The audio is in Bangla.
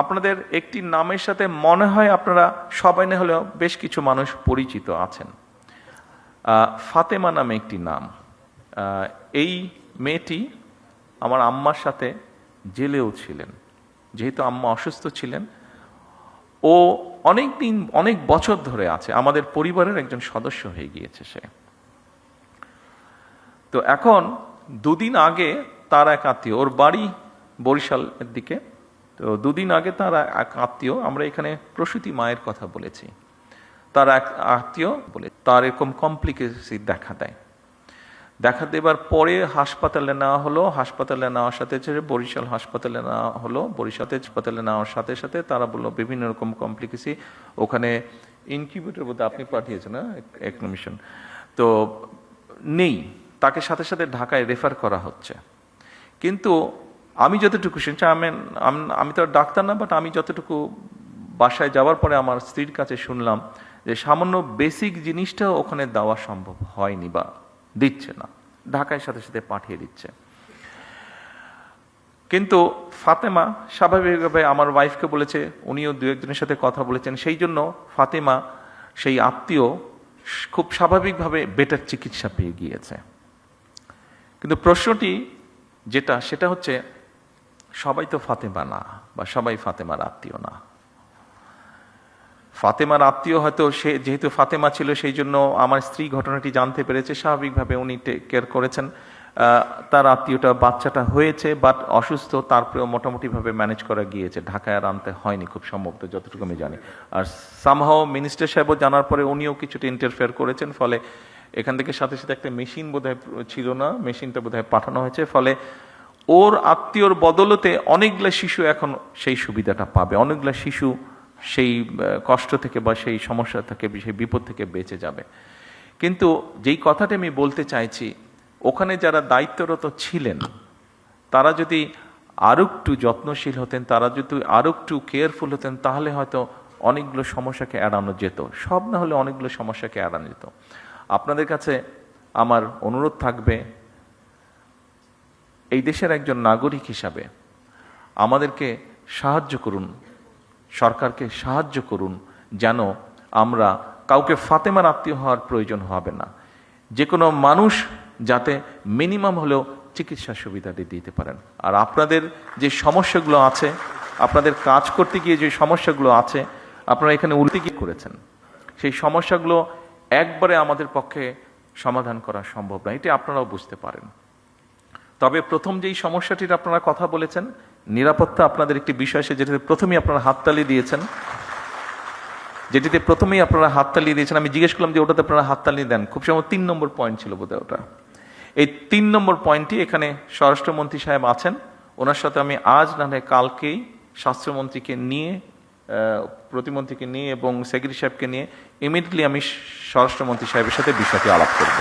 আপনাদের একটি নামের সাথে মনে হয় আপনারা সবাই না হলেও বেশ কিছু মানুষ পরিচিত আছেন। ফাতেমা নামে একটি নাম। এই মেয়েটি আমার আম্মার সাথে জেলেও ছিলেন। যেহেতু আম্মা অসুস্থ ছিলেন, ও অনেক বছর ধরে আছে, আমাদের পরিবারের একজন সদস্য হয়ে গিয়েছে সে। তো এখন দুদিন আগে তার এক আত্মীয়, ওর বাড়ি বরিশালের দিকে, তো দুদিন আগে তার এক আত্মীয়, আমরা এখানে প্রসূতি মায়ের কথা বলেছি, তার এক আত্মীয় বলে তার এরকম কমপ্লিকেসি দেখা দেবার পরে হাসপাতালে নেওয়া হলো। হাসপাতালে নেওয়ার সাথে বরিশাল হাসপাতালে নেওয়া হলো। বরিশাল হাসপাতালে নেওয়ার সাথে সাথে তারা বললো বিভিন্ন রকম কমপ্লিকেসি, ওখানে ইনকিউবেটর বলতে আপনি পাঠিয়েছেন না একমিশন, তো নেই, তাকে সাথে সাথে ঢাকায় রেফার করা হচ্ছে। কিন্তু আমি যতটুকু শুনছি, আমি তো ডাক্তার না, বাট আমি যতটুকু বাসায় যাওয়ার পরে আমার স্ত্রীর কাছে শুনলাম যে সামান্য বেসিক জিনিসটাও ওখানে দেওয়া সম্ভব হয়নি বা দিচ্ছে না, ঢাকায় সাথে সাথে পাঠিয়ে দিচ্ছে। কিন্তু ফাতেমা স্বাভাবিকভাবে আমার ওয়াইফকে বলেছে, উনিও দু একজনের সাথে কথা বলেছেন, সেই জন্য ফাতেমা সেই আত্মীয় খুব স্বাভাবিকভাবে বেটার চিকিৎসা পেয়ে গিয়েছে। কিন্তু প্রশ্নটি সেটা হচ্ছে, সবাই তো ফাতেমা না, বা সবাই ফাতেমার আত্মীয় না। ফাতেমার আত্মীয় হয়তো সে যেহেতু ফাতেমা ছিল, সেই জন্য আমার স্ত্রী ঘটনাটি জানতে পেরেছে, স্বাভাবিকভাবে উনি টেক কেয়ার করেছেন। তার আত্মীয়টা বাচ্চাটা হয়েছে, বাট অসুস্থ, তারপরেও মোটামুটিভাবে ম্যানেজ করা গিয়েছে, ঢাকায় আর আনতে হয়নি খুব সম্ভবত, যতটুকু আমি জানি। আর সামহাও মিনিস্টার সাহেবও জানার পরে উনিও কিছুটা ইন্টারফেয়ার করেছেন, ফলে এখান থেকে সাথে সাথে একটা মেশিন বোধহয় ছিল না, মেশিনটা বোধহয় পাঠানো হয়েছে, ফলে ওর আত্মীয়র বদলতে অনেকগুলো শিশু এখন সেই সুবিধাটা পাবে, অনেকগুলো শিশু সেই কষ্ট থেকে বা সেই সমস্যা থেকে, সেই বিপদ থেকে বেঁচে যাবে। কিন্তু যেই কথাটা আমি বলতে চাইছি, ওখানে যারা দায়িত্বরত ছিলেন তারা যদি আরো একটু যত্নশীল হতেন, তারা যদি আরো একটু কেয়ারফুল হতেন, তাহলে হয়তো অনেকগুলো সমস্যাকে এড়ানো যেত, সব না হলে অনেকগুলো সমস্যাকে এড়ানো যেত। আপনাদের কাছে আমার অনুরোধ থাকবে, এই দেশের একজন নাগরিক হিসাবে আমাদেরকে সাহায্য করুন, সরকারকে সাহায্য করুন, যেন আমরা কাউকে ফাতেমার আত্মীয় হওয়ার প্রয়োজন হবে না। যে কোনো মানুষ যাতে মিনিমাম হলেও চিকিৎসা সুবিধাটি দিতে পারেন। আর আপনাদের যে সমস্যাগুলো আছে, আপনাদের কাজ করতে গিয়ে যে সমস্যাগুলো আছে, আপনারা এখানে উল্টে গিয়ে করেছেন, সেই সমস্যাগুলো একবারে আমাদের পক্ষে সমাধান করা সম্ভব না, এটি আপনারাও বুঝতে পারেন। তবে প্রথম যেই সমস্যাটির আপনারা কথা বলেছেন, নিরাপত্তা আপনাদের একটি বিষয়, যেটিতে প্রথমেই আপনারা হাততালি দিয়েছেন, আমি জিজ্ঞেস করলাম যে ওটাতে আপনারা হাততালি দেন, খুব সম্ভবত 3 নম্বর পয়েন্ট ছিল বোধহয় ওটা। এই 3 নম্বর পয়েন্টটি, এখানে স্বরাষ্ট্রমন্ত্রী সাহেব আছেন, ওনার সাথে আমি আজ না হয় কালকেই স্বাস্থ্যমন্ত্রীকে নিয়ে, প্রতিমন্ত্রীকে নিয়ে এবং সেক্রেটারি সাহেবকে নিয়ে ইমিডিয়েটলি আমি স্বরাষ্ট্রমন্ত্রী সাহেবের সাথে বিষয়টি আলাপ করব।